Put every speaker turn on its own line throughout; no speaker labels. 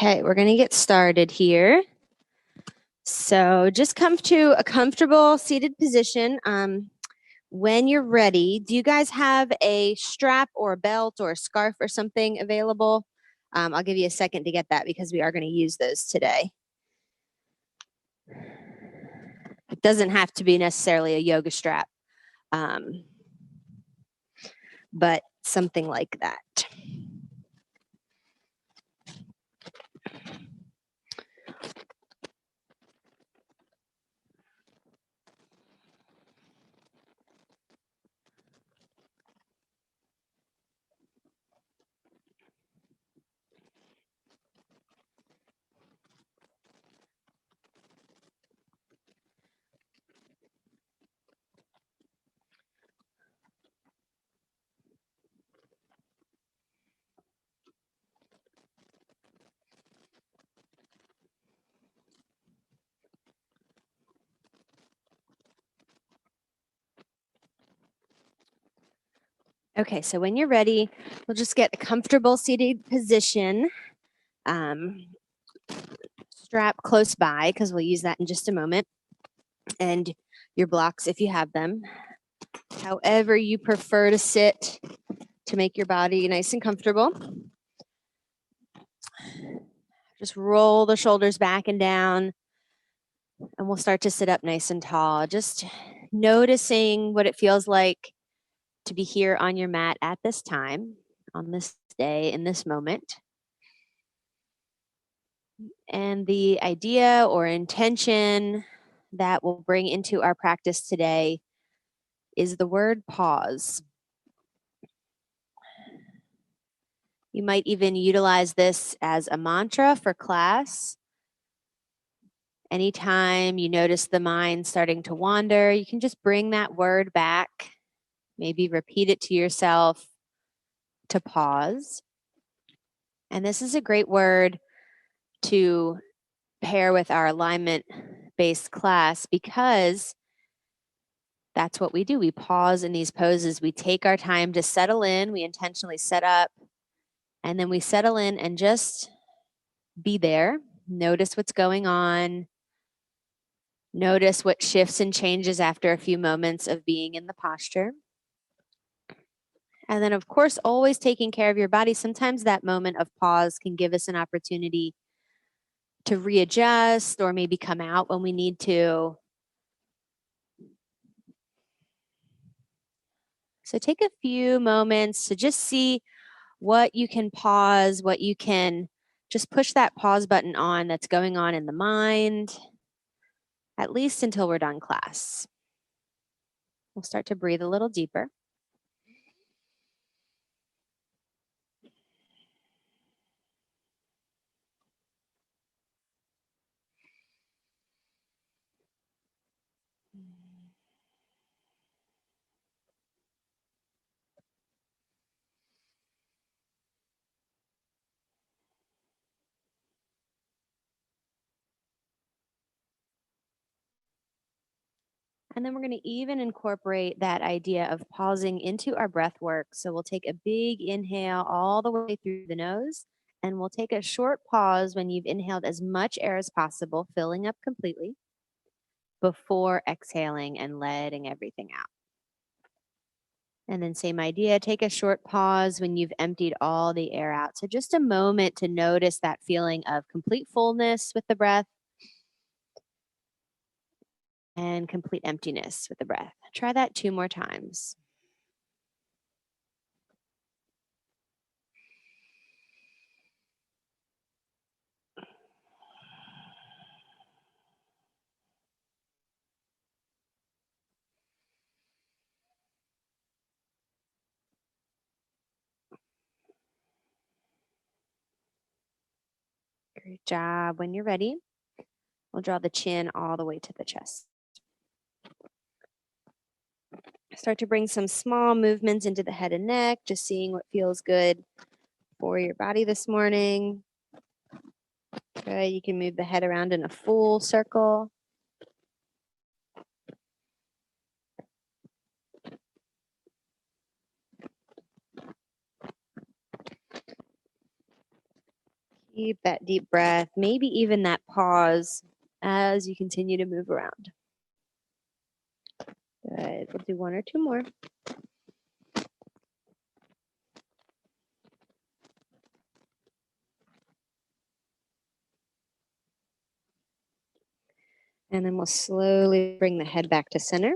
Okay, we're going to get started here. So just come to a comfortable seated position. When you're ready, do you guys have a strap or a belt or a scarf or something available? I'll give you a second to get that because we are going to use those today. It doesn't have to be necessarily a yoga strap, but something like that. Okay, so when you're ready, we'll just get a comfortable seated position. Strap close by because we'll use that in just a moment. And your blocks if you have them. However you prefer to sit to make your body nice and comfortable. Just roll the shoulders back and down, and we'll start to sit up nice and tall. Just noticing what it feels like to be here on your mat at this time, on this day, in this moment. And the idea or intention that we'll bring into our practice today is the word pause. You might even utilize this as a mantra for class. Anytime you notice the mind starting to wander, you can just bring that word back. Maybe repeat it to yourself to pause. And this is a great word to pair with our alignment-based class because that's what we do. We pause in these poses. We take our time to settle in. We intentionally set up, and then we settle in and just be there. Notice what's going on. Notice what shifts and changes after a few moments of being in the posture. And then, of course, always taking care of your body. Sometimes that moment of pause can give us an opportunity to readjust or maybe come out when we need to. So take a few moments to just see what you can pause, what you can just push that pause button on that's going on in the mind, at least until we're done class. We'll start to breathe a little deeper. And then we're going to even incorporate that idea of pausing into our breath work. So we'll take a big inhale all the way through the nose, and we'll take a short pause when you've inhaled as much air as possible, filling up completely before exhaling and letting everything out. And then same idea, take a short pause when you've emptied all the air out. So just a moment to notice that feeling of complete fullness with the breath and complete emptiness with the breath. Try that 2 more times. Great job. When you're ready, we'll draw the chin all the way to the chest. Start to bring some small movements into the head and neck, just seeing what feels good for your body this morning. Good. You can move the head around in a full circle. Keep that deep breath, maybe even that pause as you continue to move around. Good. We'll do one or two more. And then we'll slowly bring the head back to center.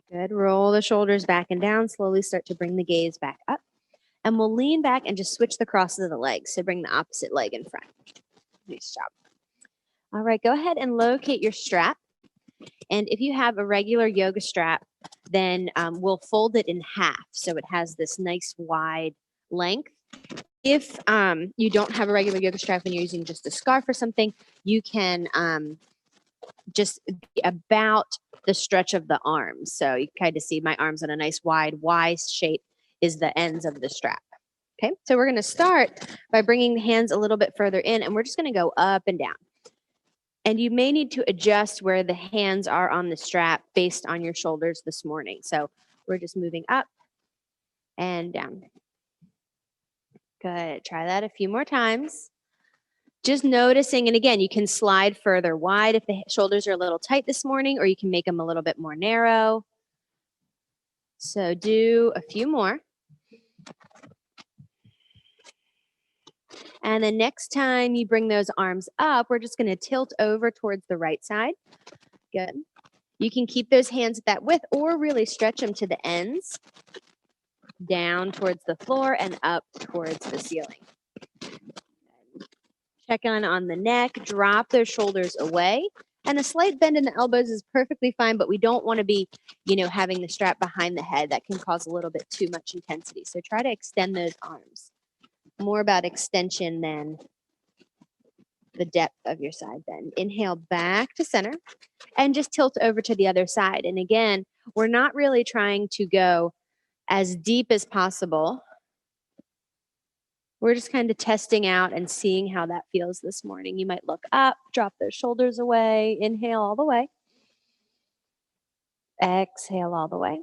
Good. Roll the shoulders back and down. Slowly start to bring the gaze back up. And we'll lean back and just switch the crosses of the legs. So bring the opposite leg in front. Nice job. All right, go ahead and locate your strap. And if you have a regular yoga strap, then we'll fold it in half so it has this nice wide length. If you don't have a regular yoga strap and you're using just a scarf or something, you can just be about the stretch of the arms. So you kind of see my arms in a nice wide Y shape is the ends of the strap. Okay, so we're going to start by bringing the hands a little bit further in, and we're just going to go up and down. And you may need to adjust where the hands are on the strap based on your shoulders this morning. So we're just moving up and down. Good. Try that a few more times. Just noticing, and again, you can slide further wide if the shoulders are a little tight this morning, or you can make them a little bit more narrow. So do a few more. And then next time you bring those arms up, we're just going to tilt over towards the right side. Good. You can keep those hands at that width or really stretch them to the ends, down towards the floor and up towards the ceiling. Check on the neck, drop those shoulders away. And a slight bend in the elbows is perfectly fine, but we don't want to be, having the strap behind the head. That can cause a little bit too much intensity. So try to extend those arms. More about extension than the depth of your side bend. Inhale back to center and just tilt over to the other side. And again, we're not really trying to go as deep as possible. We're just kind of testing out and seeing how that feels this morning. You might look up, drop those shoulders away, inhale all the way. Exhale all the way.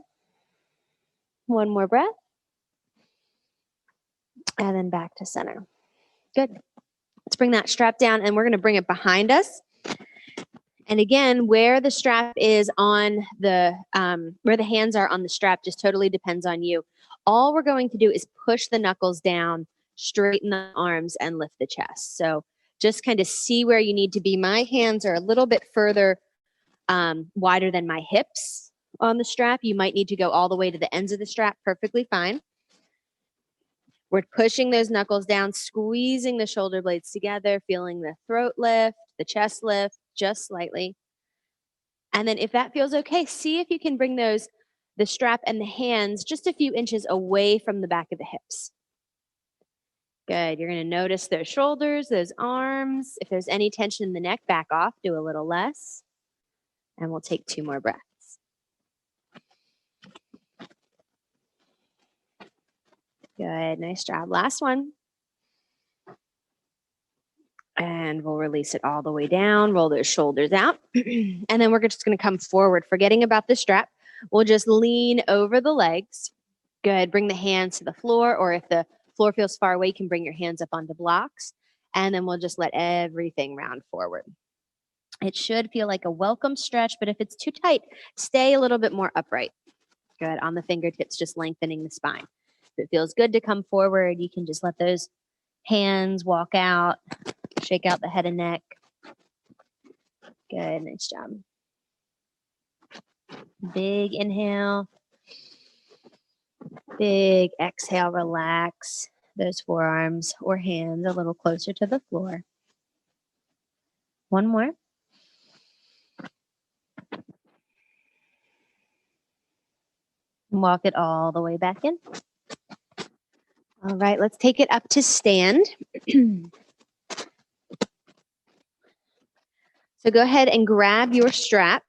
One more breath. And then back to center. Good. Let's bring that strap down, and we're going to bring it behind us. And again, where the strap is on where the hands are on the strap just totally depends on you. All we're going to do is push the knuckles down, straighten the arms, and lift the chest. So just kind of see where you need to be. My hands are a little bit further wider than my hips on the strap. You might need to go all the way to the ends of the strap. Perfectly fine. We're pushing those knuckles down, squeezing the shoulder blades together, feeling the throat lift, the chest lift, just slightly. And then if that feels okay, see if you can bring the strap and the hands just a few inches away from the back of the hips. Good. You're going to notice those shoulders, those arms. If there's any tension in the neck, back off, do a little less. And we'll take 2 more breaths. Good. Nice job. Last one. And we'll release it all the way down. Roll those shoulders out. And then we're just going to come forward. Forgetting about the strap, we'll just lean over the legs. Good. Bring the hands to the floor, or if the floor feels far away, you can bring your hands up onto blocks. And then we'll just let everything round forward. It should feel like a welcome stretch, but if it's too tight, stay a little bit more upright. Good. On the fingertips, just lengthening the spine. If it feels good to come forward, you can just let those hands walk out, shake out the head and neck. Good. Nice job. Big inhale. Big exhale. Relax those forearms or hands a little closer to the floor. One more. Walk it all the way back in. All right, let's take it up to stand. So go ahead and grab your strap.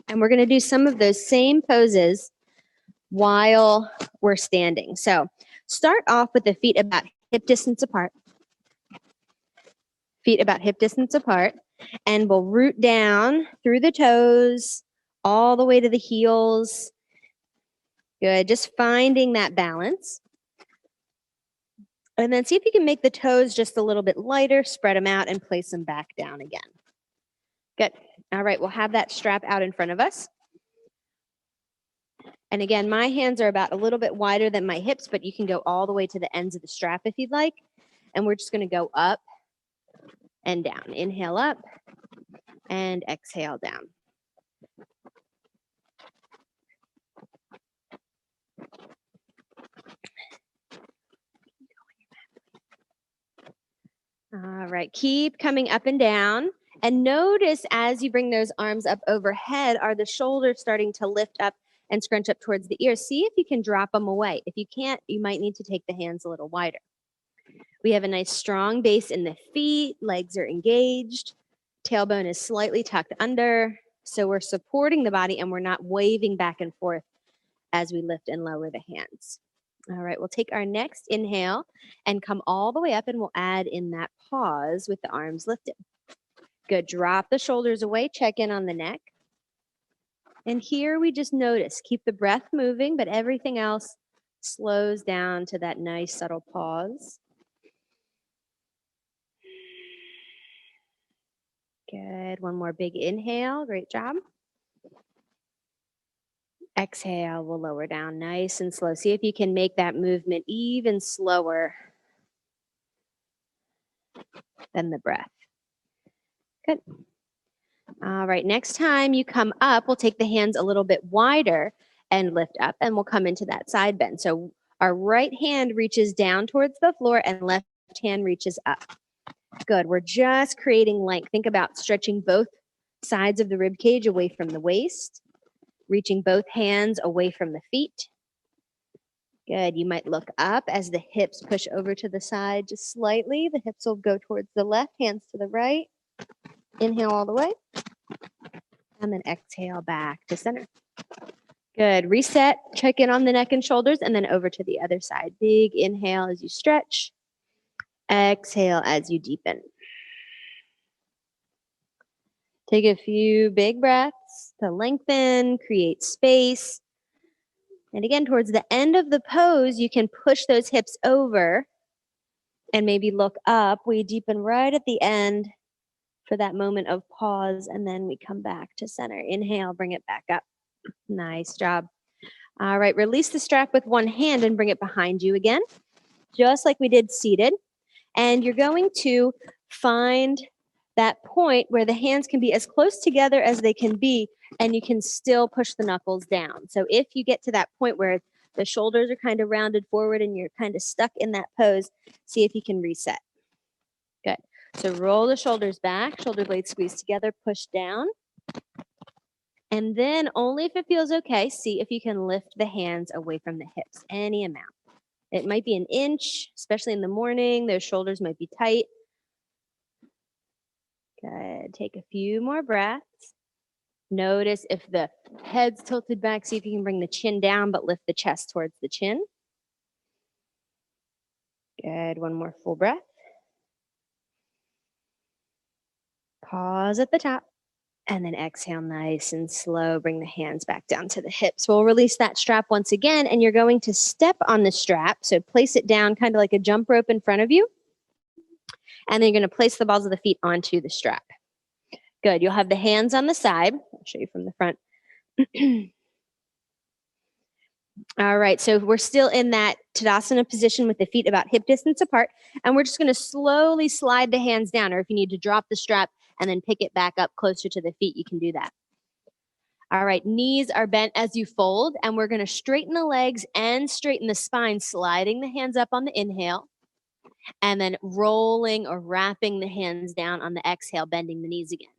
And we're going to do some of those same poses while we're standing. So start off with the feet about hip distance apart. Feet about hip distance apart. And we'll root down through the toes, all the way to the heels. Good. Just finding that balance. And then see if you can make the toes just a little bit lighter, spread them out, and place them back down again. Good. All right, we'll have that strap out in front of us. And again, my hands are about a little bit wider than my hips, but you can go all the way to the ends of the strap if you'd like. And we're just going to go up and down. Inhale up and exhale down. All right, keep coming up and down. And notice as you bring those arms up overhead, are the shoulders starting to lift up and scrunch up towards the ears? See if you can drop them away. If you can't, you might need to take the hands a little wider. We have a nice strong base in the feet, legs are engaged, tailbone is slightly tucked under. So we're supporting the body and we're not waving back and forth as we lift and lower the hands. All right, we'll take our next inhale and come all the way up, and we'll add in that pause with the arms lifted. Good. Drop the shoulders away, check in on the neck. And here we just notice, keep the breath moving, but everything else slows down to that nice subtle pause. Good. One more big inhale. Great job. Exhale, we'll lower down nice and slow. See if you can make that movement even slower than the breath. Good. All right, next time you come up, we'll take the hands a little bit wider and lift up, and we'll come into that side bend. So our right hand reaches down towards the floor and left hand reaches up. Good. We're just creating length. Think about stretching both sides of the rib cage away from the waist, reaching both hands away from the feet. Good. You might look up as the hips push over to the side just slightly. The hips will go towards the left, hands to the right. Inhale all the way. And then exhale back to center. Good. Reset. Check in on the neck and shoulders, and then over to the other side. Big inhale as you stretch. Exhale as you deepen. Take a few big breaths to lengthen, create space. And again, towards the end of the pose, you can push those hips over and maybe look up. We deepen right at the end for that moment of pause, and then we come back to center. Inhale, bring it back up. Nice job. All right, release the strap with one hand and bring it behind you again, just like we did seated. And you're going to find that point where the hands can be as close together as they can be, and you can still push the knuckles down. So if you get to that point where the shoulders are kind of rounded forward and you're kind of stuck in that pose, see if you can reset. Good. So roll the shoulders back, shoulder blades squeeze together, push down. And then only if it feels okay, see if you can lift the hands away from the hips, any amount. It might be an inch, especially in the morning. Those shoulders might be tight. Good. Take a few more breaths. Notice if the head's tilted back, see if you can bring the chin down, but lift the chest towards the chin. Good. One more full breath. Pause at the top. And then exhale nice and slow. Bring the hands back down to the hips. We'll release that strap once again, and you're going to step on the strap. So place it down kind of like a jump rope in front of you. And then you're going to place the balls of the feet onto the strap. Good. You'll have the hands on the side. I'll show you from the front. All right. So we're still in that Tadasana position with the feet about hip distance apart. And we're just going to slowly slide the hands down, or if you need to drop the strap and then pick it back up closer to the feet, you can do that. All right, knees are bent as you fold, and we're going to straighten the legs and straighten the spine, sliding the hands up on the inhale, and then rolling or wrapping the hands down on the exhale, bending the knees again.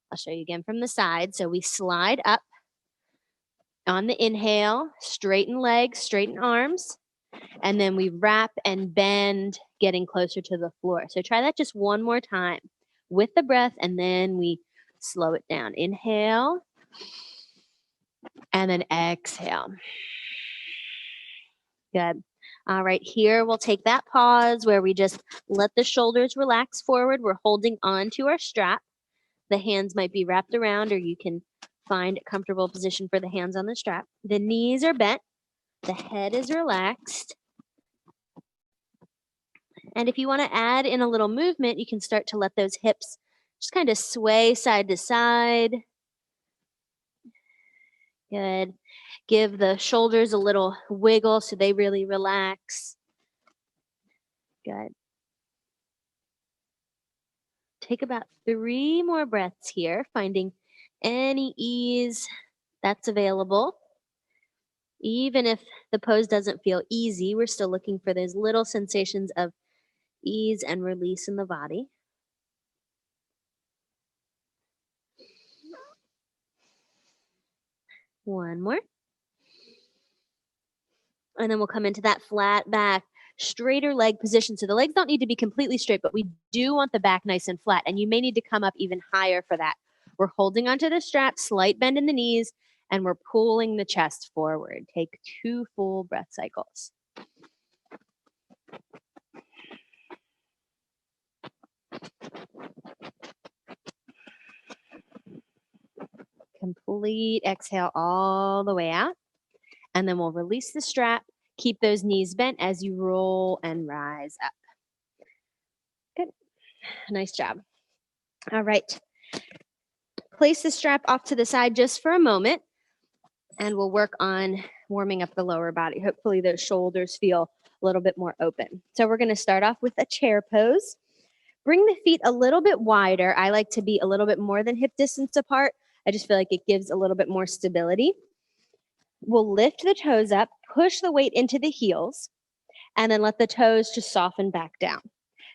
I'll show you again from the side. So we slide up on the inhale, straighten legs, straighten arms, and then we wrap and bend, getting closer to the floor. So try that just one more time with the breath, and then we slow it down. Inhale, and then exhale. Good. All right, here we'll take that pause where we just let the shoulders relax forward. We're holding on to our strap. The hands might be wrapped around, or you can find a comfortable position for the hands on the strap. The knees are bent. The head is relaxed. And if you want to add in a little movement, you can start to let those hips just kind of sway side to side. Good. Give the shoulders a little wiggle so they really relax. Good. Take about 3 more breaths here, finding any ease that's available. Even if the pose doesn't feel easy, we're still looking for those little sensations of ease and release in the body. One more. And then we'll come into that flat back, straighter leg position. So the legs don't need to be completely straight, but we do want the back nice and flat. And you may need to come up even higher for that. We're holding onto the strap, slight bend in the knees, and we're pulling the chest forward. Take 2 full breath cycles. Complete exhale all the way out. And then we'll release the strap. Keep those knees bent as you roll and rise up. Good. Nice job. All right. Place the strap off to the side just for a moment, and we'll work on warming up the lower body. Hopefully those shoulders feel a little bit more open. So we're going to start off with a chair pose. Bring the feet a little bit wider. I like to be a little bit more than hip distance apart. I just feel like it gives a little bit more stability. We'll lift the toes up, push the weight into the heels, and then let the toes just soften back down.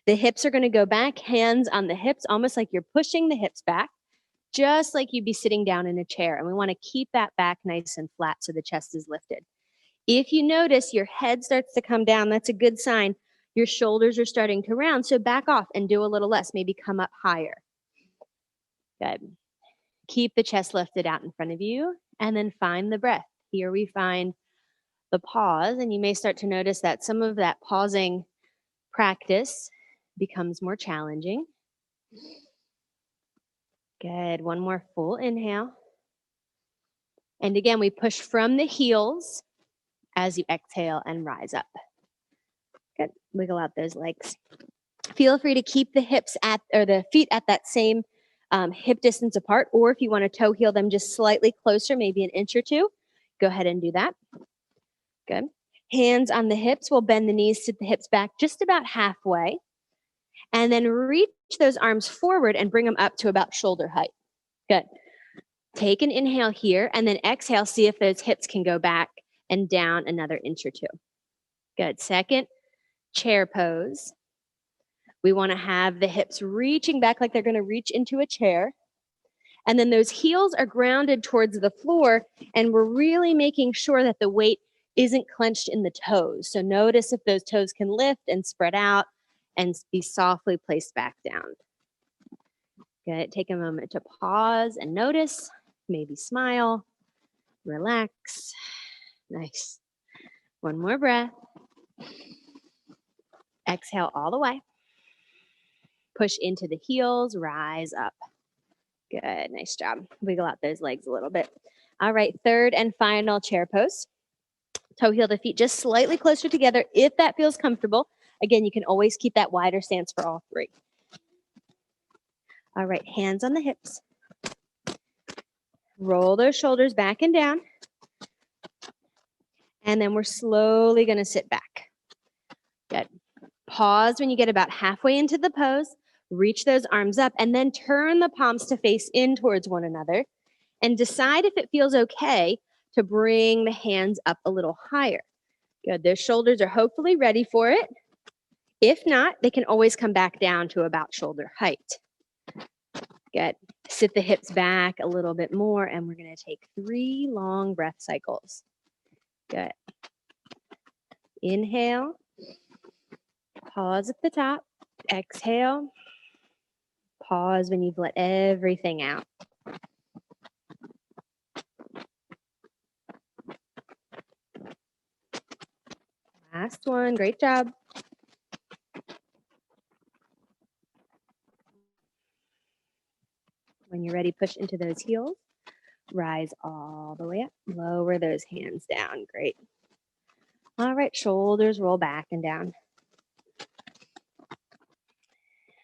The hips are going to go back, hands on the hips, almost like you're pushing the hips back, just like you'd be sitting down in a chair. And we want to keep that back nice and flat so the chest is lifted. If you notice your head starts to come down, that's a good sign. Your shoulders are starting to round, so back off and do a little less. Maybe come up higher. Good. Keep the chest lifted out in front of you, and then find the breath. Here we find the pause, and you may start to notice that some of that pausing practice becomes more challenging. Good. One more full inhale. And again, we push from the heels as you exhale and rise up. Good. Wiggle out those legs. Feel free to keep the hips the feet at that same hip distance apart, or if you want to toe heel them just slightly closer, maybe an inch or 2, go ahead and do that. Good. Hands on the hips. We'll bend the knees, sit the hips back just about halfway, and then reach those arms forward and bring them up to about shoulder height. Good. Take an inhale here, and then exhale. See if those hips can go back and down another inch or 2. Good. Second, chair pose. We want to have the hips reaching back like they're going to reach into a chair. And then those heels are grounded towards the floor, and we're really making sure that the weight isn't clenched in the toes. So notice if those toes can lift and spread out and be softly placed back down. Good. Take a moment to pause and notice. Maybe smile, relax. Nice. One more breath. Exhale all the way. Push into the heels, rise up. Good, nice job. Wiggle out those legs a little bit. All right, third and final chair pose. Toe heel the feet just slightly closer together if that feels comfortable. Again, you can always keep that wider stance for all 3. All right, hands on the hips. Roll those shoulders back and down. And then we're slowly going to sit back. Good. Pause when you get about halfway into the pose. Reach those arms up and then turn the palms to face in towards one another. And decide if it feels okay to bring the hands up a little higher. Good. Those shoulders are hopefully ready for it. If not, they can always come back down to about shoulder height. Good. Sit the hips back a little bit more, and we're going to take 3 long breath cycles. Good. Inhale. Pause at the top. Exhale. Pause when you've let everything out. Last one. Great job. When you're ready, push into those heels. Rise all the way up. Lower those hands down. Great. All right, shoulders roll back and down.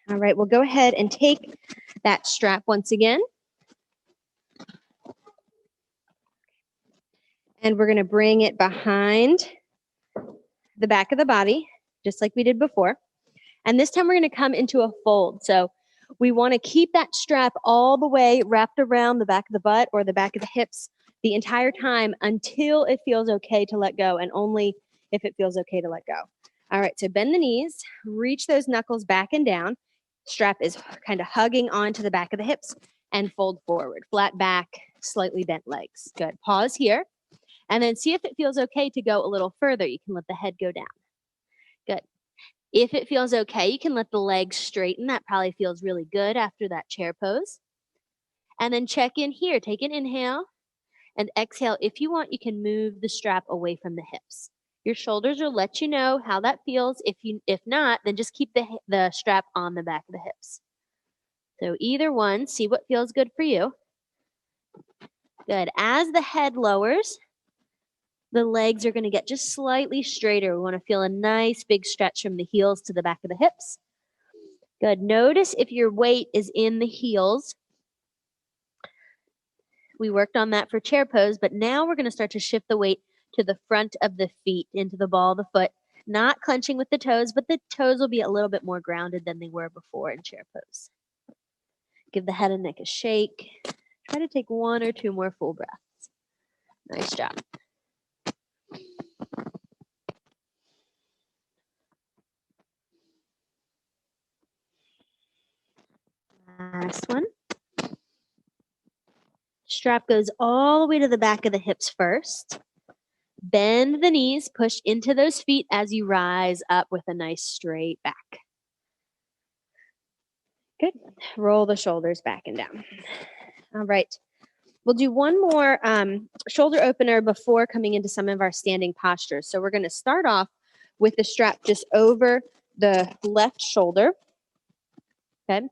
All right, we'll go ahead and take that strap once again. And we're going to bring it behind the back of the body, just like we did before. And this time we're going to come into a fold. So we want to keep that strap all the way wrapped around the back of the butt or the back of the hips the entire time until it feels okay to let go, and only if it feels okay to let go. All right, so bend the knees, reach those knuckles back and down. Strap is kind of hugging onto the back of the hips, and fold forward. Flat back, slightly bent legs. Good. Pause here. And then see if it feels okay to go a little further. You can let the head go down. Good. If it feels okay, you can let the legs straighten. That probably feels really good after that chair pose. And then check in here. Take an inhale and exhale. If you want, you can move the strap away from the hips. Your shoulders will let you know how that feels. If not, then just keep the strap on the back of the hips. So either one, see what feels good for you. Good. As the head lowers, the legs are going to get just slightly straighter. We want to feel a nice big stretch from the heels to the back of the hips. Good. Notice if your weight is in the heels. We worked on that for chair pose, but now we're going to start to shift the weight to the front of the feet, into the ball of the foot, not clenching with the toes, but the toes will be a little bit more grounded than they were before in chair pose. Give the head and neck a shake. Try to take 1 or 2 more full breaths. Nice job. Last one. Strap goes all the way to the back of the hips first. Bend the knees, push into those feet as you rise up with a nice straight back. Good. Roll the shoulders back and down. All right. We'll do one more shoulder opener before coming into some of our standing postures. So we're going to start off with the strap just over the left shoulder. Okay.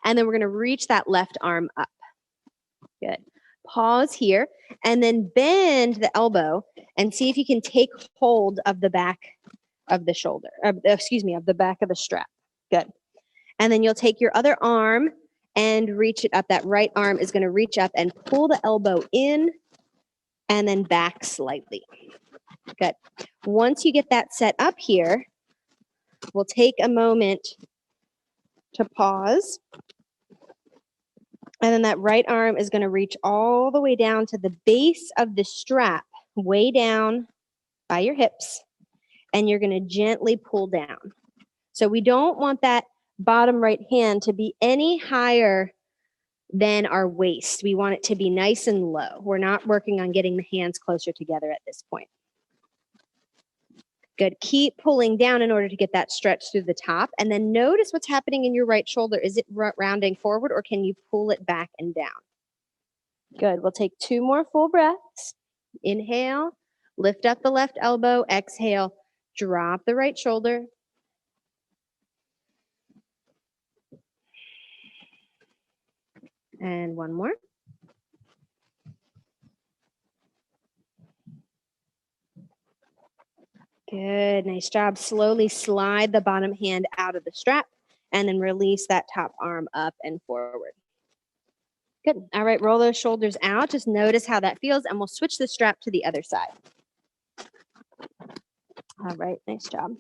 And then we're going to reach that left arm up. Good. Pause here and then bend the elbow and see if you can take hold of the back of the shoulder, of the back of the strap. Good. And then you'll take your other arm and reach it up. That right arm is going to reach up and pull the elbow in and then back slightly. Good. Once you get that set up here, we'll take a moment to pause. And then that right arm is going to reach all the way down to the base of the strap, way down by your hips. And you're going to gently pull down. So we don't want that bottom right hand to be any higher than our waist. We want it to be nice and low. We're not working on getting the hands closer together at this point. Good. Keep pulling down in order to get that stretch through the top. And then notice what's happening in your right shoulder. Is it rounding forward or can you pull it back and down? Good. We'll take 2 more full breaths. Inhale, lift up the left elbow. Exhale, drop the right shoulder. And one more. Good, nice job. Slowly slide the bottom hand out of the strap and then release that top arm up and forward. Good. All right, roll those shoulders out. Just notice how that feels and we'll switch the strap to the other side. All right, nice job.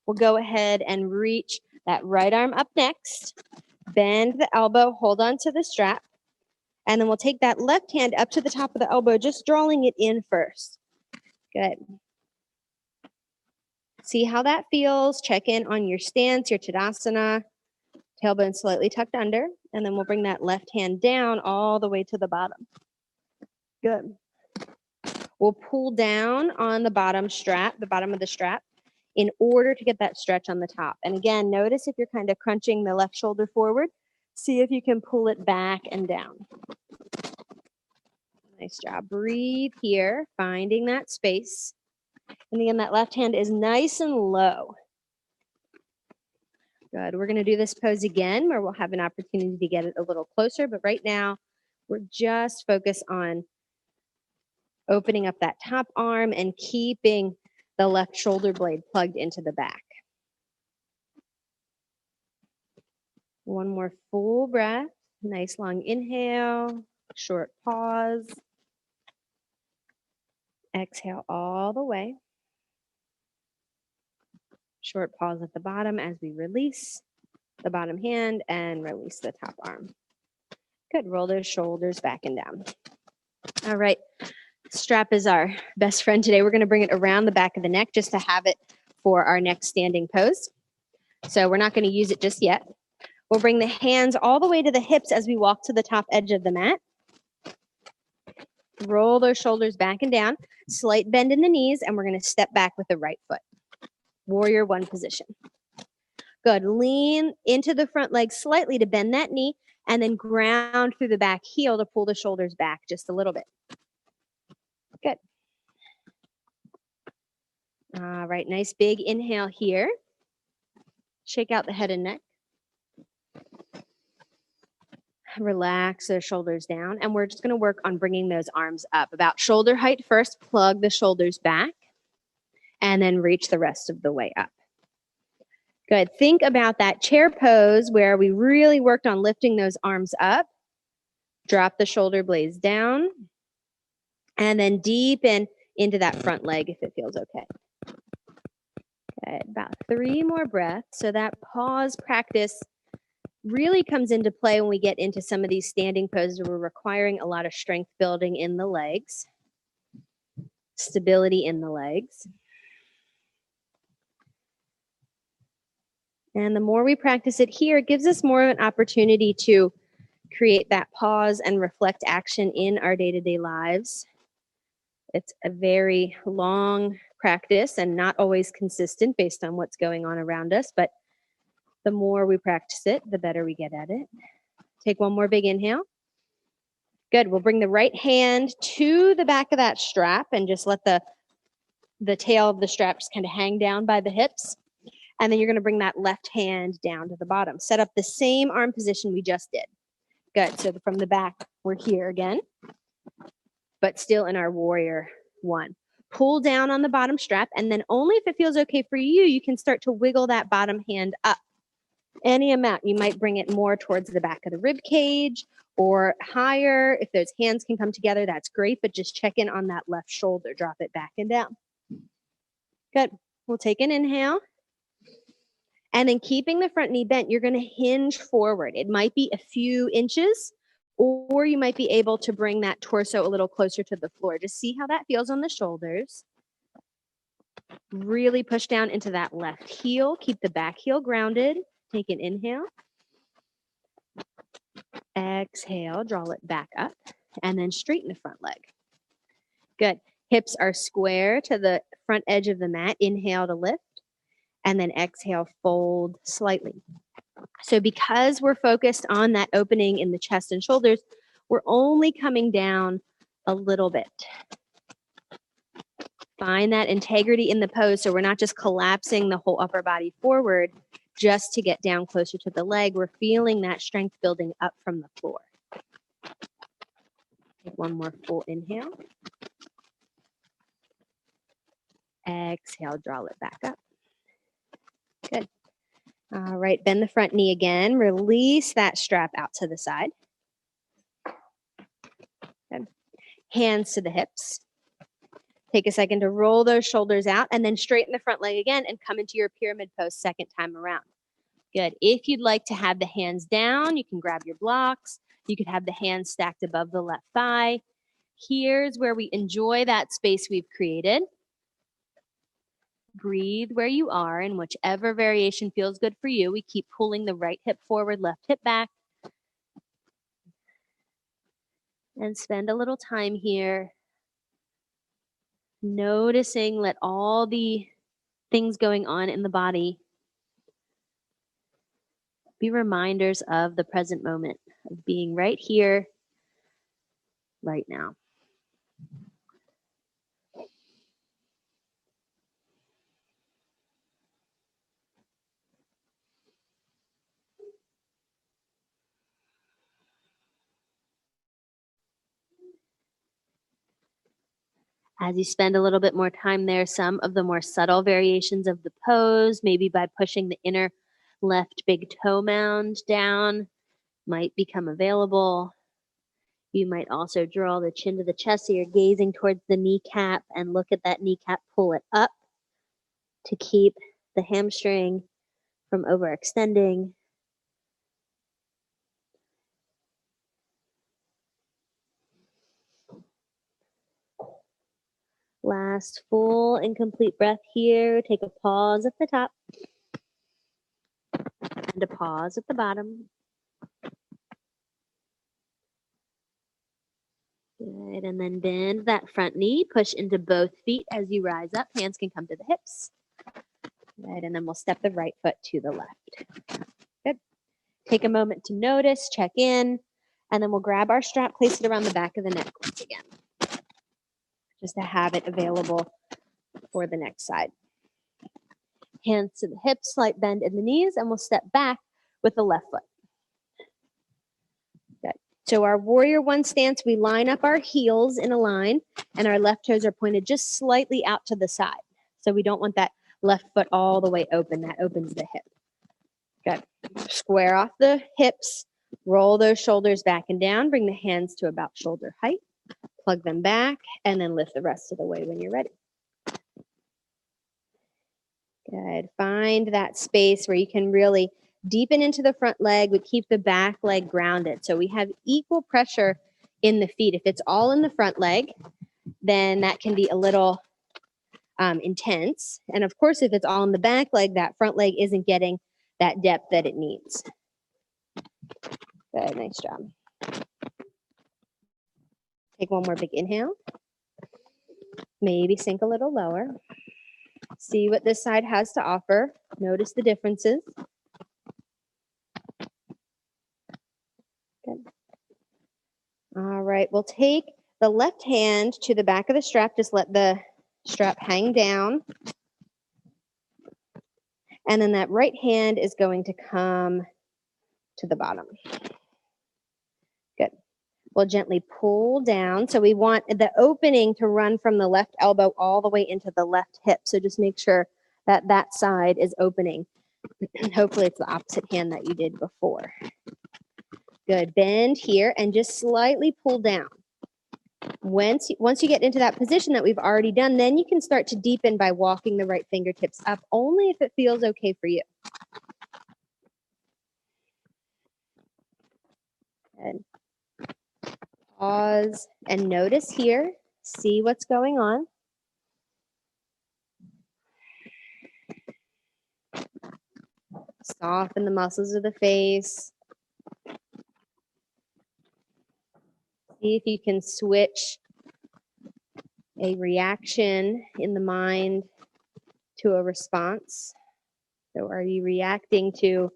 We'll go ahead and reach that right arm up next. Bend the elbow, hold on to the strap. And then we'll take that left hand up to the top of the elbow, just drawing it in first. Good. See how that feels. Check in on your stance, your Tadasana. Tailbone slightly tucked under. And then we'll bring that left hand down all the way to the bottom. Good. We'll pull down on the bottom strap, the bottom of the strap, in order to get that stretch on the top. And again, notice if you're kind of crunching the left shoulder forward. See if you can pull it back and down. Nice job. Breathe here, finding that space. And again, that left hand is nice and low. Good. We're going to do this pose again where we'll have an opportunity to get it a little closer. But right now, we're just focused on opening up that top arm and keeping the left shoulder blade plugged into the back. One more full breath. Nice long inhale, short pause. Exhale all the way. Short pause at the bottom as we release the bottom hand and release the top arm. Good. Roll those shoulders back and down. All right. Strap is our best friend today. We're going to bring it around the back of the neck just to have it for our next standing pose. So we're not going to use it just yet. We'll bring the hands all the way to the hips as we walk to the top edge of the mat. Roll those shoulders back and down. Slight bend in the knees, and we're going to step back with the right foot. Warrior one position. Good. Lean into the front leg slightly to bend that knee, and then ground through the back heel to pull the shoulders back just a little bit. Good. All right. Nice big inhale here. Shake out the head and neck. Relax those shoulders down, and we're just going to work on bringing those arms up about shoulder height first. Plug the shoulders back and then reach the rest of the way up. Good. Think about that chair pose where we really worked on lifting those arms up. Drop the shoulder blades down and then deepen into that front leg if it feels okay. Good. About 3 more breaths. So that pause practice really comes into play when we get into some of these standing poses where we're requiring a lot of strength building in the legs, stability in the legs. And the more we practice it here, it gives us more of an opportunity to create that pause and reflect action in our day-to-day lives. It's a very long practice and not always consistent based on what's going on around us, but the more we practice it, the better we get at it. Take one more big inhale. Good. We'll bring the right hand to the back of that strap and just let the tail of the strap just kind of hang down by the hips. And then you're going to bring that left hand down to the bottom. Set up the same arm position we just did. Good. So from the back, we're here again, but still in our warrior one. Pull down on the bottom strap, and then only if it feels okay for you, you can start to wiggle that bottom hand up. Any amount. You might bring it more towards the back of the rib cage or higher. If those hands can come together, that's great, but just check in on that left shoulder. Drop it back and down. Good. We'll take an inhale. And then keeping the front knee bent, you're going to hinge forward. It might be a few inches, or you might be able to bring that torso a little closer to the floor. Just see how that feels on the shoulders. Really push down into that left heel. Keep the back heel grounded. Take an inhale. Exhale, draw it back up, and then straighten the front leg. Good. Hips are square to the front edge of the mat. Inhale to lift, and then exhale, fold slightly. So because we're focused on that opening in the chest and shoulders, we're only coming down a little bit. Find that integrity in the pose so we're not just collapsing the whole upper body forward just to get down closer to the leg. We're feeling that strength building up from the floor. Take one more full inhale. Exhale, draw it back up. Good. All right, bend the front knee again. Release that strap out to the side. Good. Hands to the hips. Take a second to roll those shoulders out and then straighten the front leg again and come into your pyramid pose second time around. Good. If you'd like to have the hands down, you can grab your blocks. You could have the hands stacked above the left thigh. Here's where we enjoy that space we've created. Breathe where you are, and whichever variation feels good for you. We keep pulling the right hip forward, left hip back. And spend a little time here noticing, let all the things going on in the body be reminders of the present moment, of being right here, right now. As you spend a little bit more time there, some of the more subtle variations of the pose, maybe by pushing the inner Left big toe mound down might become available. You might also draw the chin to the chest so you're gazing towards the kneecap and look at that kneecap, pull it up to keep the hamstring from overextending. Last full and complete breath here. Take a pause at the top and a pause at the bottom. Good, and then bend that front knee, push into both feet as you rise up. Hands can come to the hips. Good, and then we'll step the right foot to the left. Good. Take a moment to notice, check in, and then we'll grab our strap, place it around the back of the neck once again, just to have it available for the next side. Hands to the hips, slight bend in the knees, and we'll step back with the left foot. Good. So our warrior one stance, we line up our heels in a line, and our left toes are pointed just slightly out to the side. So we don't want that left foot all the way open. That opens the hip. Good. Square off the hips, roll those shoulders back and down, bring the hands to about shoulder height, plug them back, and then lift the rest of the way when you're ready. Good. Find that space where you can really deepen into the front leg, but keep the back leg grounded. So we have equal pressure in the feet. If it's all in the front leg, then that can be a little intense. And of course, if it's all in the back leg, that front leg isn't getting that depth that it needs. Good. Nice job. Take one more big inhale. Maybe sink a little lower. See what this side has to offer. Notice the differences. Good. All right, we'll take the left hand to the back of the strap. Just let the strap hang down. And then that right hand is going to come to the bottom. Good. We'll gently pull down. So we want the opening to run from the left elbow all the way into the left hip. So just make sure that that side is opening. Hopefully it's the opposite hand that you did before. Good. Bend here and just slightly pull down. Once you get into that position that we've already done, then you can start to deepen by walking the right fingertips up, only if it feels okay for you. Good. Pause and notice here. See what's going on. Soften the muscles of the face. See if you can switch a reaction in the mind to a response. So are you reacting to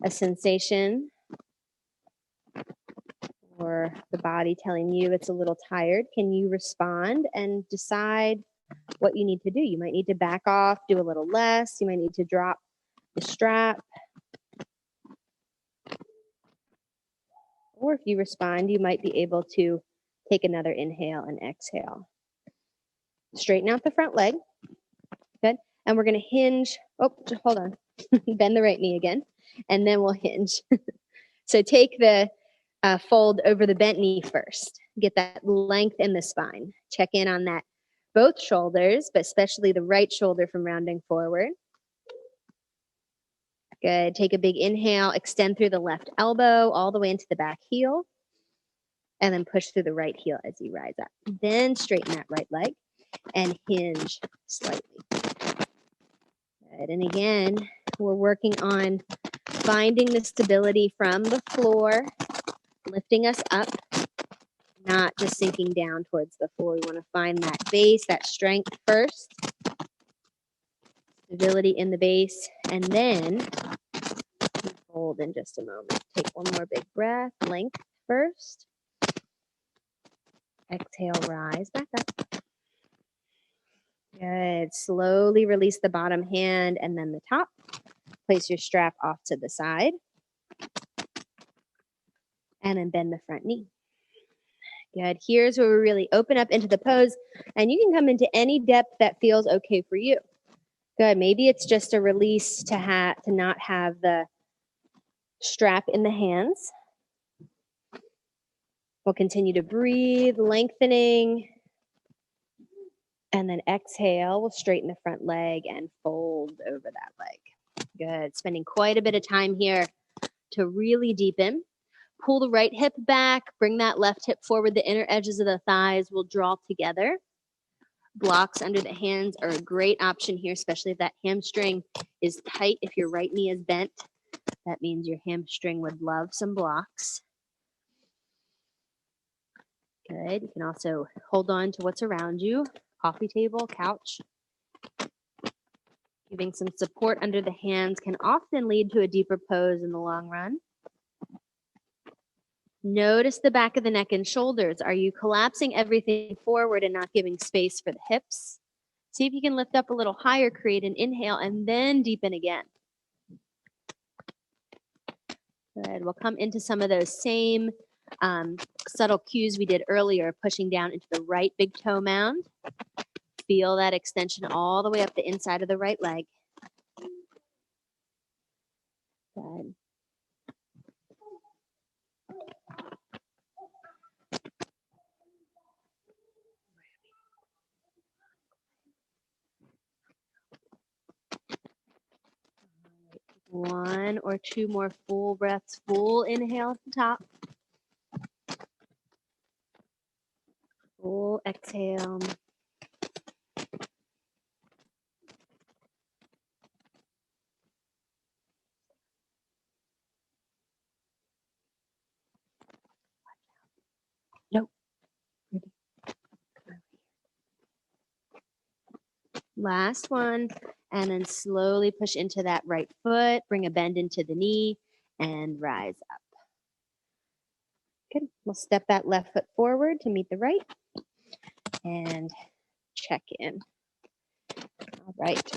a sensation or the body telling you it's a little tired? Can you respond and decide what you need to do? You might need to back off, do a little less. You might need to drop the strap. Or if you respond, you might be able to take another inhale and exhale. Straighten out the front leg. Good. And we're going to hinge. Oh, hold on. Bend the right knee again. And then we'll hinge. So take the fold over the bent knee first. Get that length in the spine. Check in on that. Both shoulders, but especially the right shoulder from rounding forward. Good. Take a big inhale. Extend through the left elbow all the way into the back heel. And then push through the right heel as you rise up. Then straighten that right leg and hinge slightly. Good. And again, we're working on finding the stability from the floor, lifting us up, not just sinking down towards the floor. We want to find that base, that strength first. Stability in the base, and then hold in just a moment. Take one more big breath. Length first. Exhale, rise back up. Good. Slowly release the bottom hand and then the top. Place your strap off to the side. And then bend the front knee. Good. Here's where we really open up into the pose. And you can come into any depth that feels okay for you. Good. Maybe it's just a release to not have the strap in the hands. We'll continue to breathe, lengthening. And then exhale, we'll straighten the front leg and fold over that leg. Good. Spending quite a bit of time here to really deepen. Pull the right hip back, bring that left hip forward. The inner edges of the thighs will draw together. Blocks under the hands are a great option here, especially if that hamstring is tight. If your right knee is bent, that means your hamstring would love some blocks. Good. You can also hold on to what's around you, coffee table, couch. Giving some support under the hands can often lead to a deeper pose in the long run. Notice the back of the neck and shoulders. Are you collapsing everything forward and not giving space for the hips? See if you can lift up a little higher, create an inhale, and then deepen again. Good. We'll come into some of those same subtle cues we did earlier, pushing down into the right big toe mound. Feel that extension all the way up the inside of the right leg. Good. One or two more full breaths, full inhale at the top. Full exhale. Nope. Last one. And then slowly push into that right foot. Bring a bend into the knee and rise up. Good. We'll step that left foot forward to meet the right and check in. All right.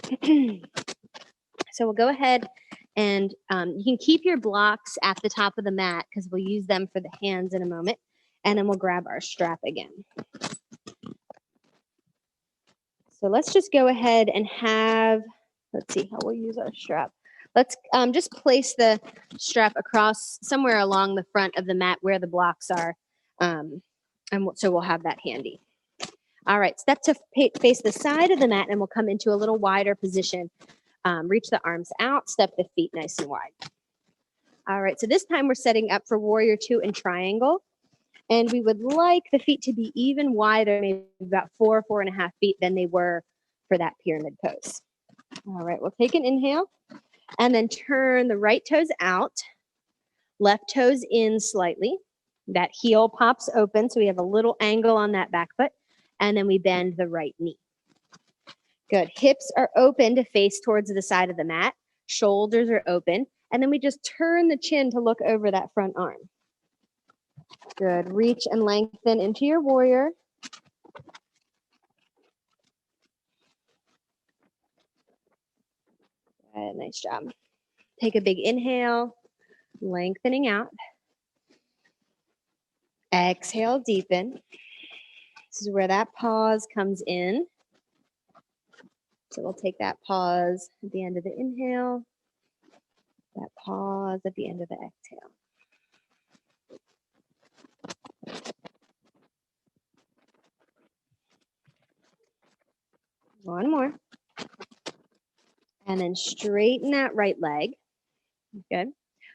So we'll go ahead and you can keep your blocks at the top of the mat because we'll use them for the hands in a moment. And then we'll grab our strap again. So let's just go ahead and let's see how we'll use our strap. Let's just place the strap across somewhere along the front of the mat where the blocks are. So we'll have that handy. All right, step to face the side of the mat and we'll come into a little wider position. Reach the arms out, step the feet nice and wide. All right, so this time we're setting up for Warrior Two and Triangle. And we would like the feet to be even wider, maybe about 4.5 feet than they were for that pyramid pose. All right, we'll take an inhale and then turn the right toes out, left toes in slightly. That heel pops open, so we have a little angle on that back foot, and then we bend the right knee. Good. Hips are open to face towards the side of the mat. Shoulders are open, and then we just turn the chin to look over that front arm. Good. Reach and lengthen into your warrior. Good. Nice job. Take a big inhale, lengthening out. Exhale, deepen. This is where that pause comes in. So we'll take that pause at the end of the inhale, that pause at the end of the exhale. One more. And then straighten that right leg. Good.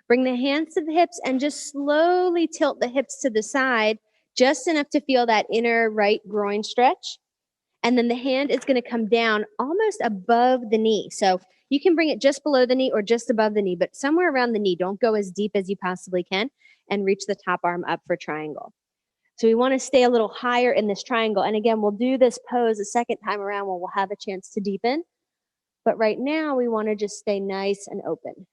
Bring the hands to the hips and just slowly tilt the hips to the side, just enough to feel that inner right groin stretch. And then the hand is going to come down almost above the knee. So you can bring it just below the knee or just above the knee, but somewhere around the knee. Don't go as deep as you possibly can and reach the top arm up for triangle. So we want to stay a little higher in this triangle. And again, we'll do this pose a second time around when we'll have a chance to deepen. But right now, we want to just stay nice and open.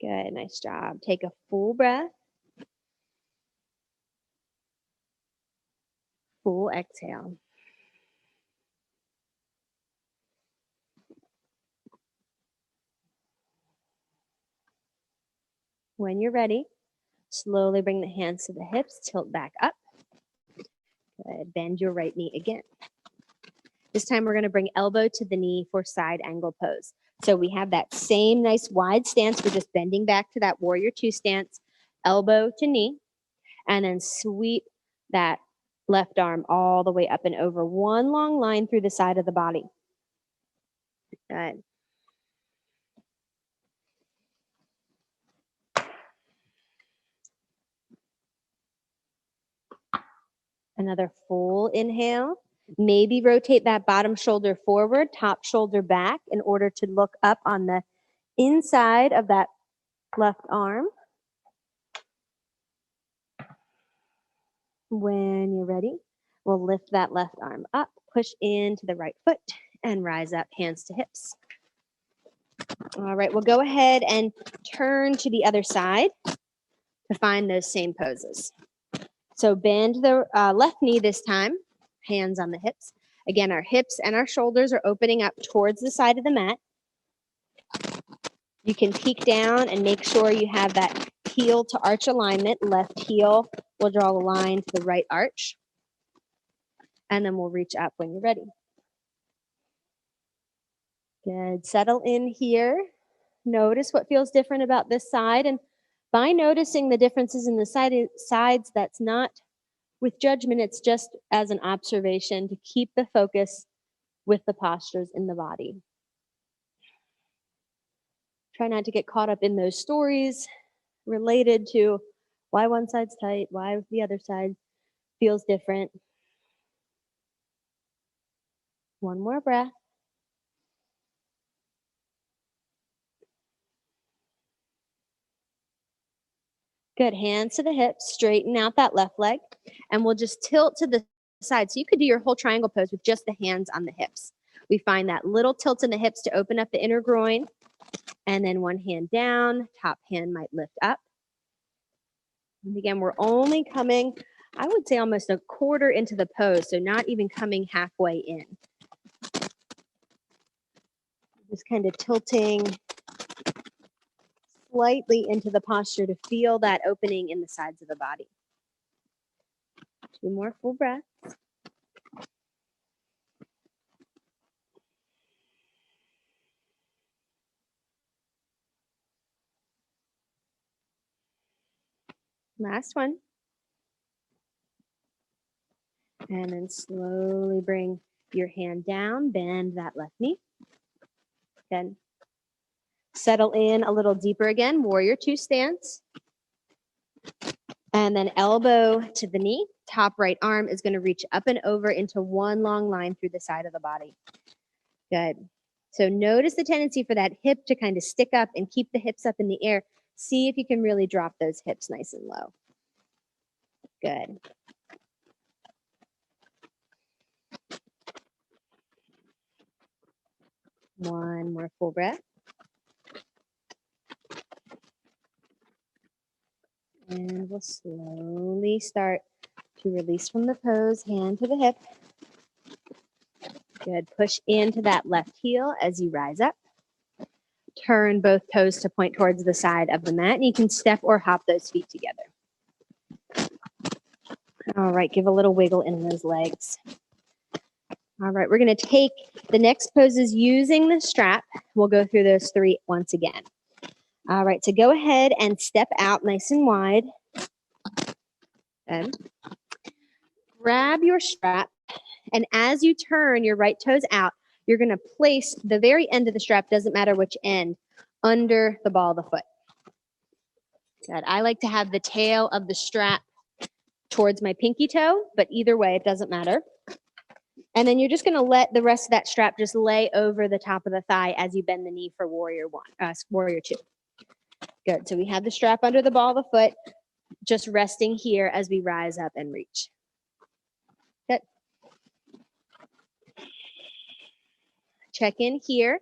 Good, nice job. Take a full breath. Full exhale. When you're ready, slowly bring the hands to the hips, tilt back up. Good. Bend your right knee again. This time we're going to bring elbow to the knee for side angle pose. So we have that same nice wide stance. We're just bending back to that warrior two stance, elbow to knee, and then sweep that left arm all the way up and over. One long line through the side of the body. Good. Another full inhale. Maybe rotate that bottom shoulder forward, top shoulder back in order to look up on the inside of that left arm. When you're ready, we'll lift that left arm up, push into the right foot, and rise up, hands to hips. All right, we'll go ahead and turn to the other side to find those same poses. So bend the left knee this time, hands on the hips. Again, our hips and our shoulders are opening up towards the side of the mat. You can peek down and make sure you have that heel to arch alignment. Left heel will draw a line to the right arch. And then we'll reach up when you're ready. Good. Settle in here. Notice what feels different about this side. And by noticing the differences in the sides, that's not with judgment. It's just as an observation to keep the focus with the postures in the body. Try not to get caught up in those stories related to why one side's tight, why the other side feels different. One more breath. Good. Hands to the hips, straighten out that left leg, and we'll just tilt to the side. So you could do your whole triangle pose with just the hands on the hips. We find that little tilt in the hips to open up the inner groin, and then one hand down, top hand might lift up. And again, we're only coming, I would say, almost a quarter into the pose, so not even coming halfway in. Just kind of tilting slightly into the posture to feel that opening in the sides of the body. 2 more full breaths. Last one. And then slowly bring your hand down, bend that left knee. Good. Settle in a little deeper again, warrior two stance. And then elbow to the knee. Top right arm is going to reach up and over into one long line through the side of the body. Good. So notice the tendency for that hip to kind of stick up and keep the hips up in the air. See if you can really drop those hips nice and low. Good. One more full breath. And we'll slowly start to release from the pose, hand to the hip. Good. Push into that left heel as you rise up. Turn both toes to point towards the side of the mat, and you can step or hop those feet together. All right, give a little wiggle in those legs. All right, we're going to take the next poses using the strap. We'll go through those 3 once again. All right, so go ahead and step out nice and wide. Good. Grab your strap, and as you turn your right toes out, you're going to place the very end of the strap, doesn't matter which end, under the ball of the foot. Good. I like to have the tail of the strap towards my pinky toe, but either way, it doesn't matter. And then you're just going to let the rest of that strap just lay over the top of the thigh as you bend the knee for warrior two. Good. So we have the strap under the ball of the foot, just resting here as we rise up and reach. Good. Check in here.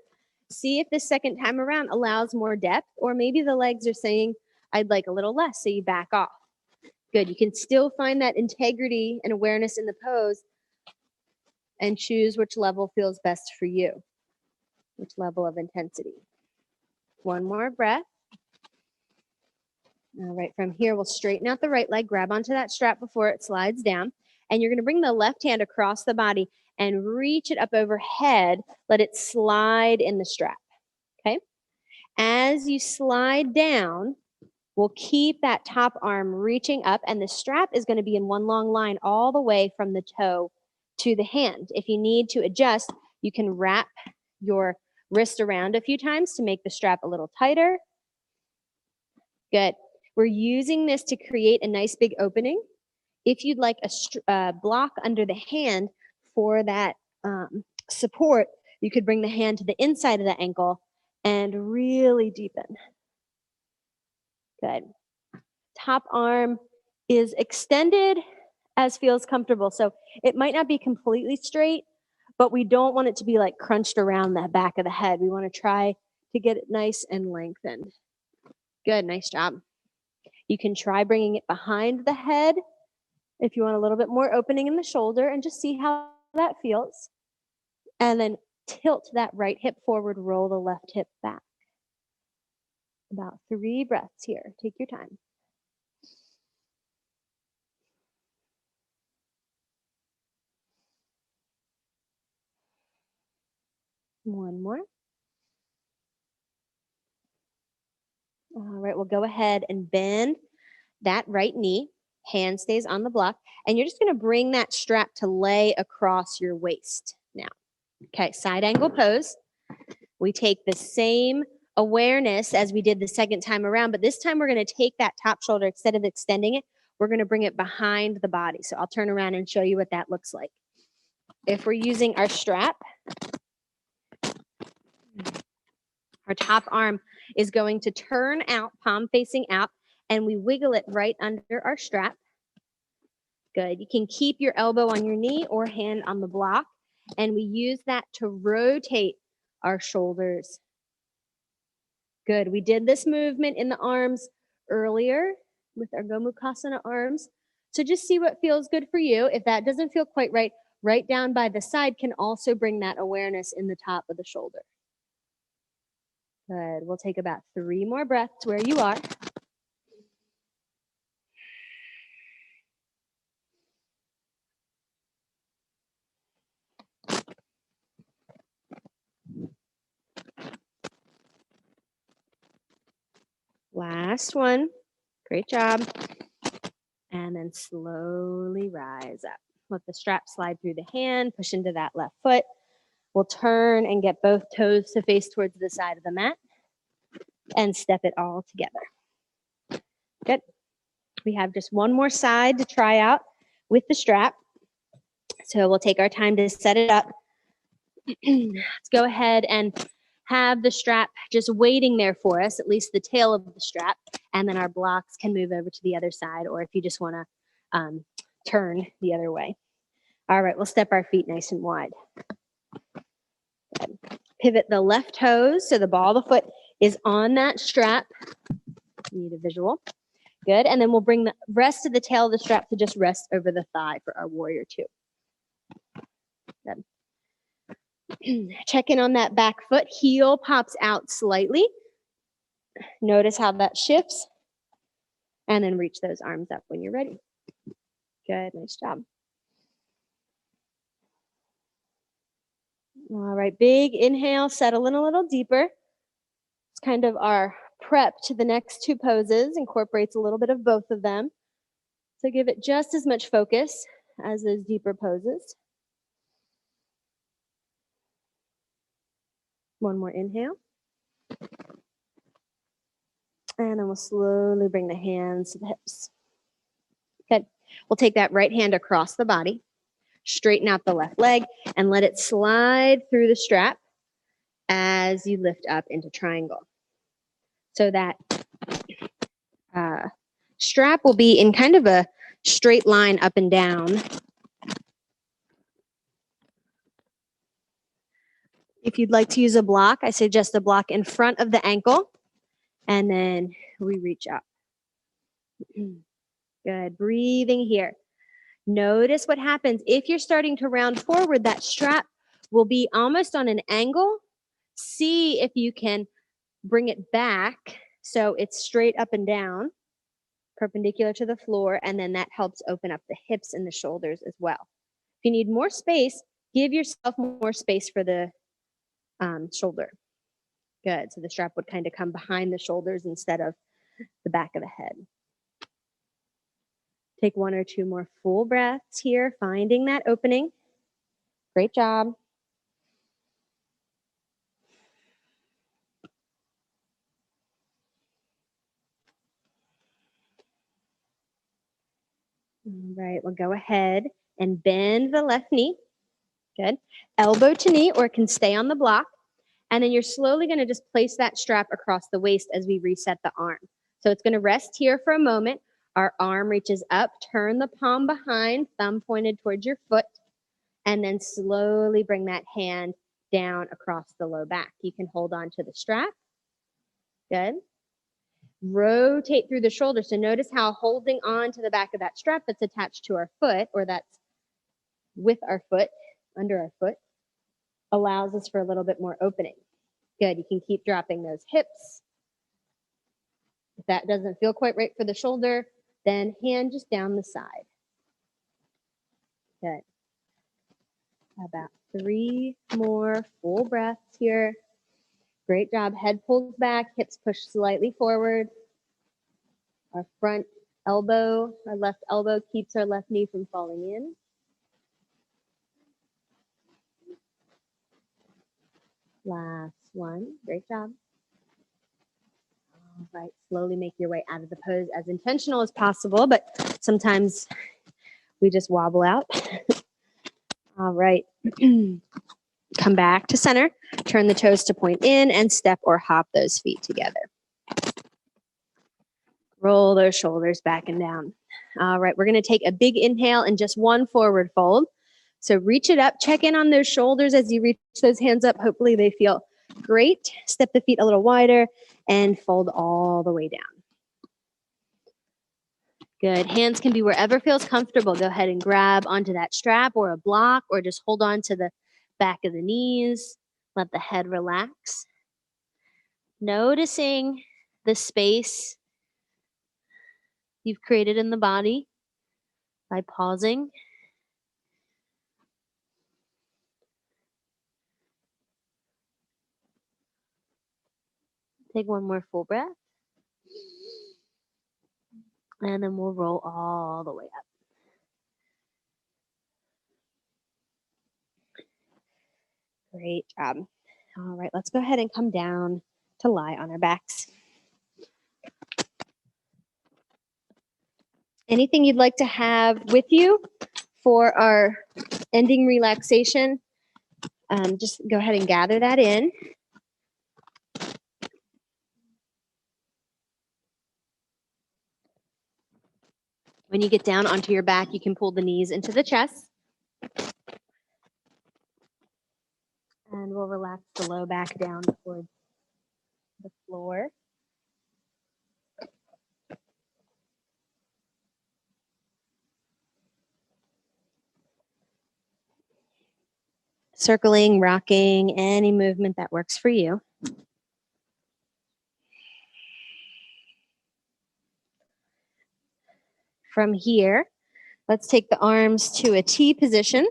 See if the second time around allows more depth, or maybe the legs are saying, I'd like a little less, so you back off. Good. You can still find that integrity and awareness in the pose and choose which level feels best for you, which level of intensity. One more breath. All right, from here, we'll straighten out the right leg, grab onto that strap before it slides down, and you're going to bring the left hand across the body and reach it up overhead. Let it slide in the strap, okay? As you slide down, we'll keep that top arm reaching up, and the strap is going to be in one long line all the way from the toe to the hand. If you need to adjust, you can wrap your wrist around a few times to make the strap a little tighter. Good. We're using this to create a nice big opening. If you'd like a block under the hand for that support, you could bring the hand to the inside of the ankle and really deepen. Good. Top arm is extended as feels comfortable. So it might not be completely straight, but we don't want it to be like crunched around the back of the head. We want to try to get it nice and lengthened. Good, nice job. You can try bringing it behind the head if you want a little bit more opening in the shoulder, and just see how that feels. And then tilt that right hip forward, roll the left hip back. About 3 breaths here. Take your time. One more. All right, we'll go ahead and bend that right knee. Hand stays on the block. And you're just going to bring that strap to lay across your waist now. Okay, side angle pose. We take the same awareness as we did the second time around, but this time we're going to take that top shoulder, instead of extending it, we're going to bring it behind the body. So I'll turn around and show you what that looks like. If we're using our strap, our top arm is going to turn out, palm facing out, and we wiggle it right under our strap. Good. You can keep your elbow on your knee or hand on the block, and we use that to rotate our shoulders. Good. We did this movement in the arms earlier with our Gomukhasana arms. So just see what feels good for you. If that doesn't feel quite right, right down by the side can also bring that awareness in the top of the shoulder. Good. We'll take about 3 more breaths where you are. Last one. Great job. And then slowly rise up. Let the strap slide through the hand, push into that left foot. We'll turn and get both toes to face towards the side of the mat and step it all together. Good. We have just one more side to try out with the strap. So we'll take our time to set it up. Let's go ahead and have the strap just waiting there for us, at least the tail of the strap, and then our blocks can move over to the other side, or if you just want to turn the other way. All right, we'll step our feet nice and wide. Good. Pivot the left toes so the ball of the foot is on that strap. Need a visual. Good, and then we'll bring the rest of the tail of the strap to just rest over the thigh for our warrior 2. Good. Check in on that back foot. Heel pops out slightly. Notice how that shifts. And then reach those arms up when you're ready. Good, nice job. All right, big inhale, settle in a little deeper. It's kind of our prep to the next 2 poses, incorporates a little bit of both of them. So give it just as much focus as those deeper poses. One more inhale. And then we'll slowly bring the hands to the hips. Good. We'll take that right hand across the body, straighten out the left leg, and let it slide through the strap as you lift up into triangle. So that strap will be in kind of a straight line up and down. If you'd like to use a block, I suggest a block in front of the ankle, and then we reach up. Good. Breathing here. Notice what happens if you're starting to round forward. That strap will be almost on an angle. See if you can bring it back so it's straight up and down, perpendicular to the floor, and then that helps open up the hips and the shoulders as well. If you need more space, Give yourself more space for the shoulder. Good. So the strap would kind of come behind the shoulders instead of the back of the head. Take 1 or 2 more full breaths here, finding that opening. Great job. All right, well, go ahead and bend the left knee. Good. Elbow to knee, or it can stay on the block. And then you're slowly going to just place that strap across the waist as we reset the arm. So it's going to rest here for a moment. Our arm reaches up, turn the palm behind, thumb pointed towards your foot, and then slowly bring that hand down across the low back. You can hold on to the strap. Good. Rotate through the shoulder. So notice how holding on to the back of that strap that's attached to our foot, or that's with our foot, under our foot, allows us for a little bit more opening. Good. You can keep dropping those hips. If that doesn't feel quite right for the shoulder, then hand just down the side. Good. About 3 more full breaths here. Great job. Head pulls back, hips push slightly forward. Our front elbow, our left elbow keeps our left knee from falling in. Last one. Great job. All right. Slowly make your way out of the pose as intentional as possible, but sometimes we just wobble out. All right. Come back to center. Turn the toes to point in and step or hop those feet together. Roll those shoulders back and down. All right. We're going to take a big inhale and just 1 forward fold. So reach it up. Check in on those shoulders as you reach those hands up. Hopefully they feel great. Step the feet a little wider and fold all the way down. Good. Hands can be wherever feels comfortable. Go ahead and grab onto that strap or a block, or just hold on to the back of the knees. Let the head relax. Noticing the space you've created in the body by pausing. Take 1 more full breath. And then we'll roll all the way up. Great job. All right, let's go ahead and come down to lie on our backs. Anything you'd like to have with you for our ending relaxation, just go ahead and gather that in. When you get down onto your back, you can pull the knees into the chest. And we'll relax the low back down towards the floor. Circling, rocking, any movement that works for you. From here, let's take the arms to a T position.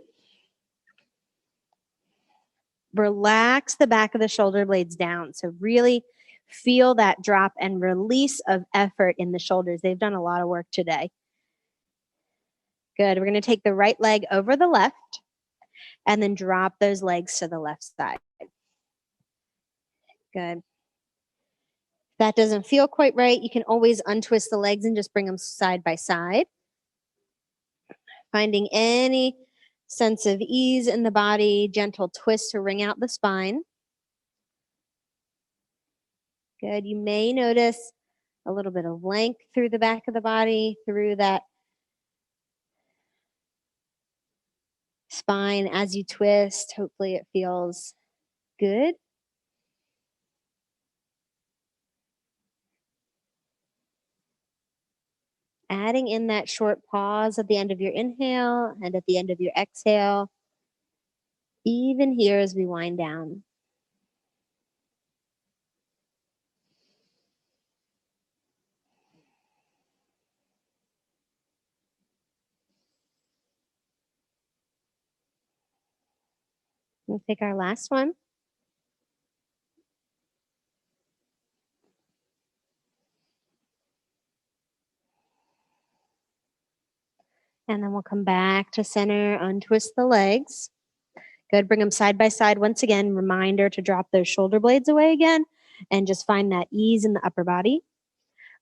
Relax the back of the shoulder blades down. So really feel that drop and release of effort in the shoulders. They've done a lot of work today. Good. We're going to take the right leg over the left and then drop those legs to the left side. Good. If that doesn't feel quite right, you can always untwist the legs and just bring them side by side. Finding any sense of ease in the body, gentle twist to wring out the spine. Good. You may notice a little bit of length through the back of the body, through that spine as you twist. Hopefully it feels good. Adding in that short pause at the end of your inhale and at the end of your exhale, even here as we wind down. We'll take our last one. And then we'll come back to center, untwist the legs. Good. Bring them side by side once again. Reminder to drop those shoulder blades away again and just find that ease in the upper body.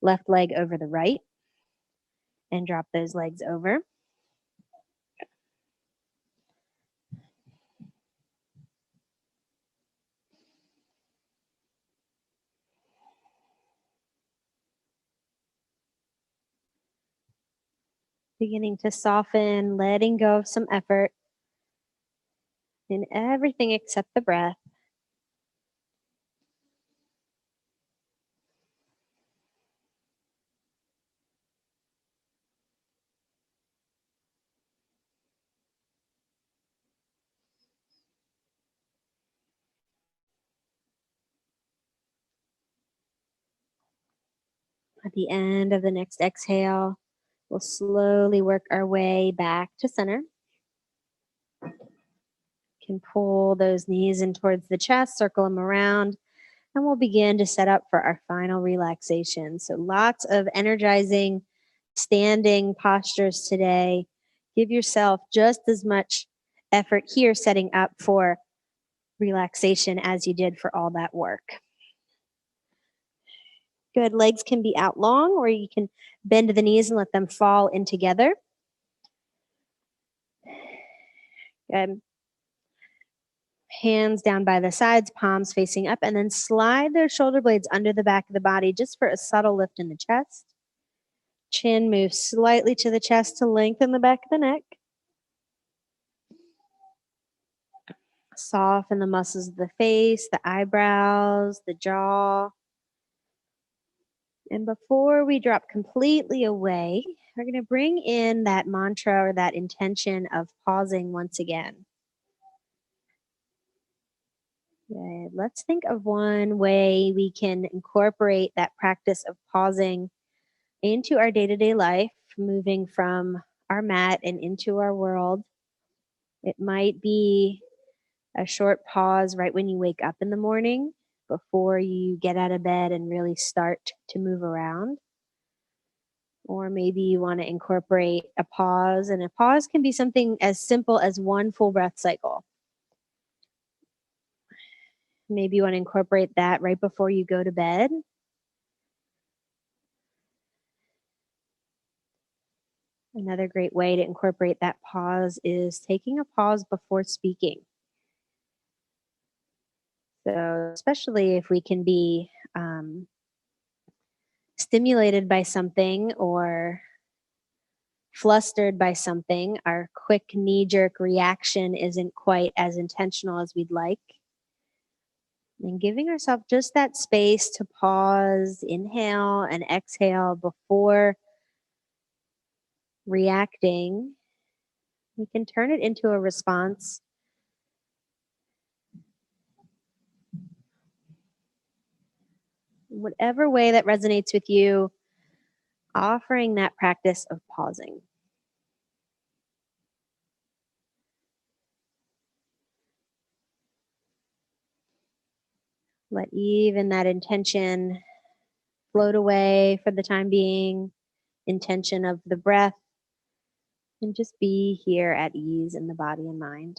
Left leg over the right and drop those legs over. Beginning to soften, letting go of some effort in everything except the breath. At the end of the next exhale, we'll slowly work our way back to center. Can pull those knees in towards the chest, circle them around, and we'll begin to set up for our final relaxation. So lots of energizing standing postures today. Give yourself just as much effort here setting up for relaxation as you did for all that work. Good. Legs can be out long, or you can bend the knees and let them fall in together. Good. Hands down by the sides, palms facing up, and then slide those shoulder blades under the back of the body just for a subtle lift in the chest. Chin moves slightly to the chest to lengthen the back of the neck. Soften the muscles of the face, the eyebrows, the jaw. And before we drop completely away, we're going to bring in that mantra or that intention of pausing once again. Good. Let's think of one way we can incorporate that practice of pausing into our day-to-day life, moving from our mat and into our world. It might be a short pause right when you wake up in the morning before you get out of bed and really start to move around. Or maybe you want to incorporate a pause, and a pause can be something as simple as one full breath cycle. Maybe you want to incorporate that right before you go to bed. Another great way to incorporate that pause is taking a pause before speaking. So, especially if we can be stimulated by something or flustered by something, our quick knee jerk reaction isn't quite as intentional as we'd like. And giving ourselves just that space to pause, inhale, and exhale before reacting, we can turn it into a response. Whatever way that resonates with you, offering that practice of pausing. Let even that intention float away for the time being, intention of the breath, and just be here at ease in the body and mind.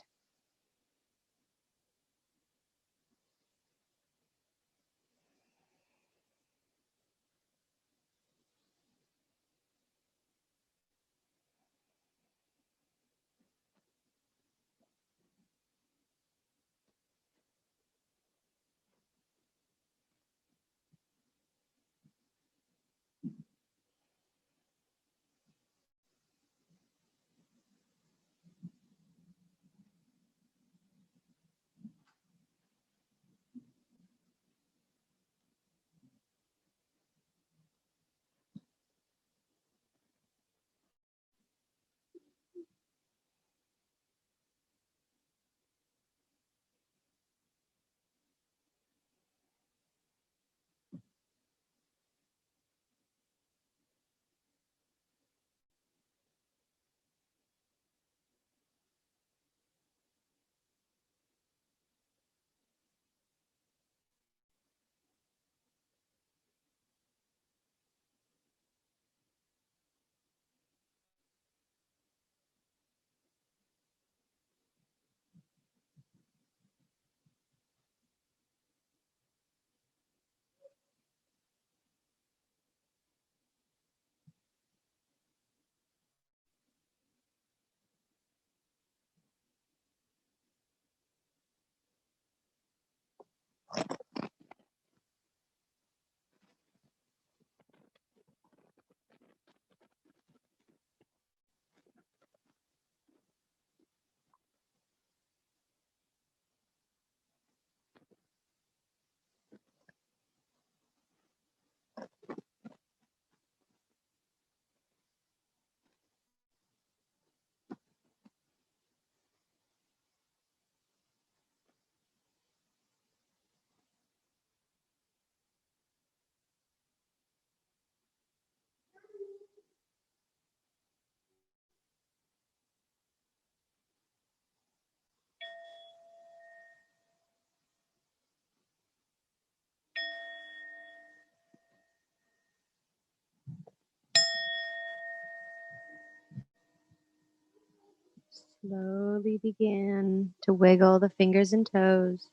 Slowly begin to wiggle the fingers and toes.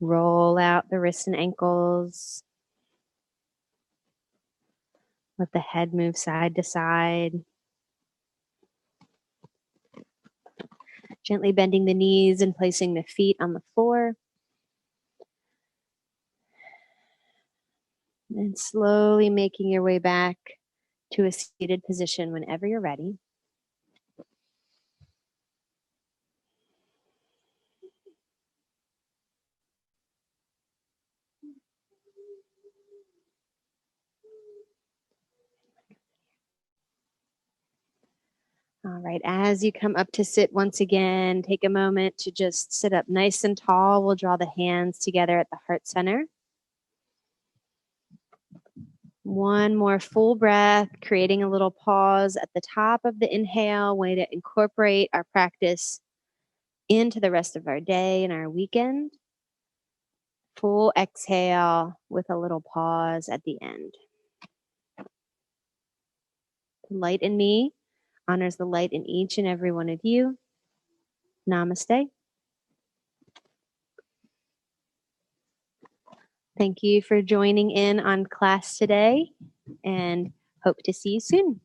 Roll out the wrists and ankles. Let the head move side to side. Gently bending the knees and placing the feet on the floor. And slowly making your way back to a seated position whenever you're ready. All right, as you come up to sit once again, take a moment to just sit up nice and tall. We'll draw the hands together at the heart center. One more full breath, creating a little pause at the top of the inhale, way to incorporate our practice into the rest of our day and our weekend. Full exhale with a little pause at the end. The light in me honors the light in each and every one of you. Namaste. Thank you for joining in on class today and hope to see you soon.